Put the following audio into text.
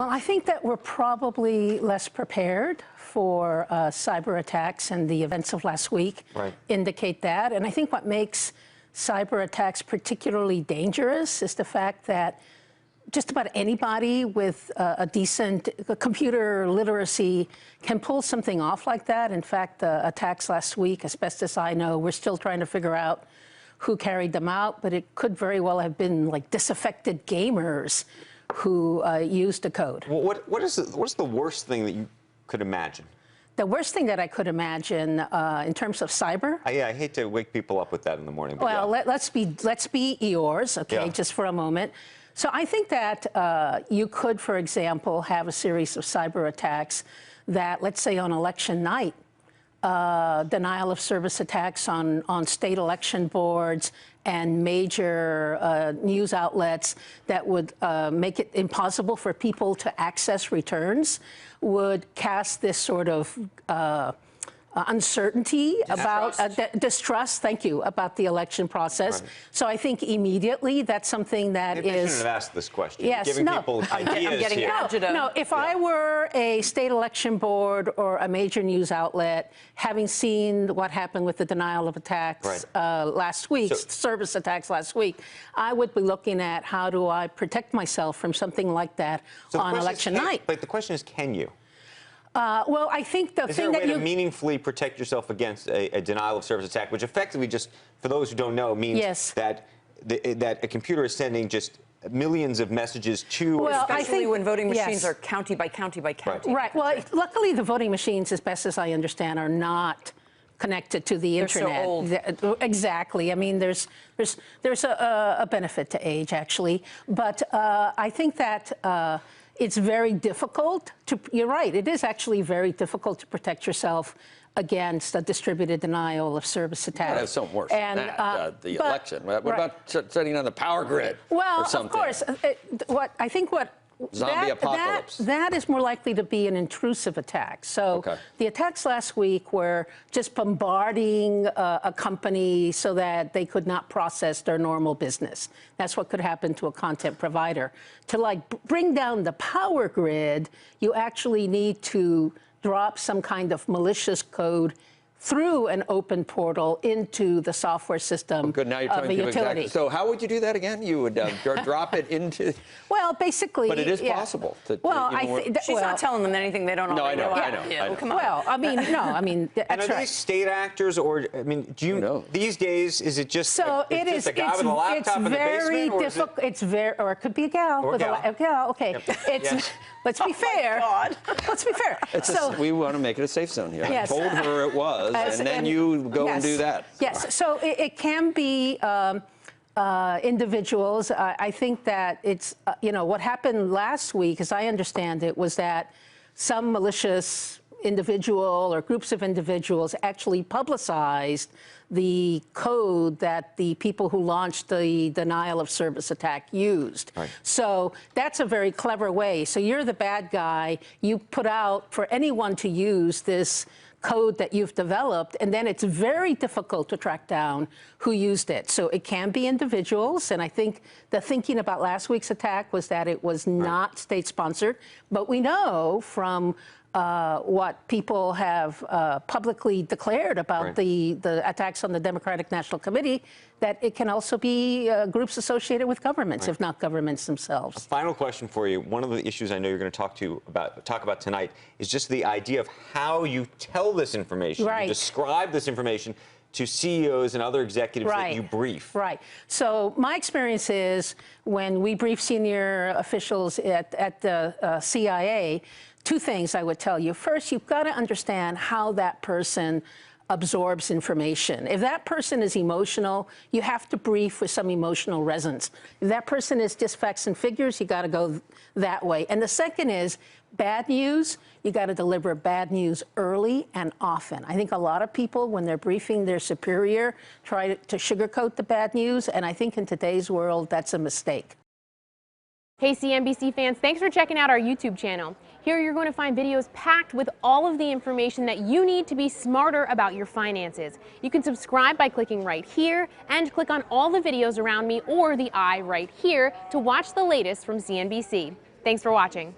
Well, I think that we're probably less prepared for cyber attacks, and the events of last week indicate that. And I think what makes cyber attacks particularly dangerous is the fact that just about anybody with a decent computer literacy can pull something off like that. In fact, the attacks last week, as best as I know, we're still trying to figure out who carried them out, but it could very well have been like disaffected gamers who used the code. Well, what's the worst thing that you could imagine? The worst thing that I could imagine in terms of cyber? I hate to wake people up with that in the morning. But well, yeah. let's be yours, okay, just for a moment. So I think that you could, for example, have a series of cyber attacks that, let's say on election night, denial of service attacks on state election boards and major news outlets that would make it impossible for people to access returns, would cast this sort of uncertainty about distrust, thank you, about the election process. Right. So I think immediately that's something that Maybe is... I shouldn't have asked this question. Yes, Giving no. people ideas I'm getting here. No, if I were a state election board or a major news outlet, having seen what happened with the denial of attacks last week, service attacks last week, I would be looking at how do I protect myself from something like that on election night. But the question is, can you? Well, I think the thing that Is there a way to meaningfully protect yourself against a denial of service attack, which effectively, just for those who don't know, means that that a computer is sending just millions of messages to... Well, especially when voting machines are county by county by county. Right. Well, luckily the voting machines, as best as I understand, are not connected to the internet. They're so old. Exactly. I mean, there's a benefit to age, actually. But I think that it's very difficult to, you're right, it is actually very difficult to protect yourself against a distributed denial of service attack. Yeah, that's something worse than that, the election. What about setting on the power grid or something? Well, of course, Zombie apocalypse. That is more likely to be an intrusive attack. So the attacks last week were just bombarding a company so that they could not process their normal business. That's what could happen to a content provider. To like bring down the power grid, you actually need to drop some kind of malicious code through an open portal into the software system Good, now you're telling of a people utility. Exactly. So how would you do that again? You would drop it into... Well, basically... But it is possible. Well, she's not telling them anything they don't already know. I know. Come on. Well, I mean, no, I mean, that's and are these state actors, or, I mean, do you know? These days, is it just, just a guy with a laptop in the basement? Or it's very, or it could be a gal. Or a gal, okay. It's, let's be fair. Let's be fair. We want to make it a safe zone here. Yes. I told her it was, and then you go and do that. Yes, so it can be individuals. I think that it's, you know, what happened last week, as I understand it, was that some malicious individual or groups of individuals actually publicized the code that the people who launched the denial of service attack used. So that's a very clever way. So you're the bad guy. You put out for anyone to use this code that you've developed, and then it's very difficult to track down who used it. So it can be individuals, and I think the thinking about last week's attack was that it was not state-sponsored, but we know from what people have publicly declared about the attacks on the Democratic National Committee, that it can also be groups associated with governments, if not governments themselves. A final question for you. One of the issues I know you're going to talk about tonight is just the idea of how you tell this information, you describe this information to CEOs and other executives that you brief. So my experience is when we brief senior officials at the CIA, two things I would tell you. First, you've got to understand how that person absorbs information. If that person is emotional, you have to brief with some emotional resonance. If that person is just facts and figures, you got to go that way. And the second is bad news. You got to deliver bad news early and often. I think a lot of people, when they're briefing their superior, try to sugarcoat the bad news. And I think in today's world, that's a mistake. Hey CNBC fans, thanks for checking out our YouTube channel. Here you're going to find videos packed with all of the information that you need to be smarter about your finances. You can subscribe by clicking right here and click on all the videos around me or the I right here to watch the latest from CNBC. Thanks for watching.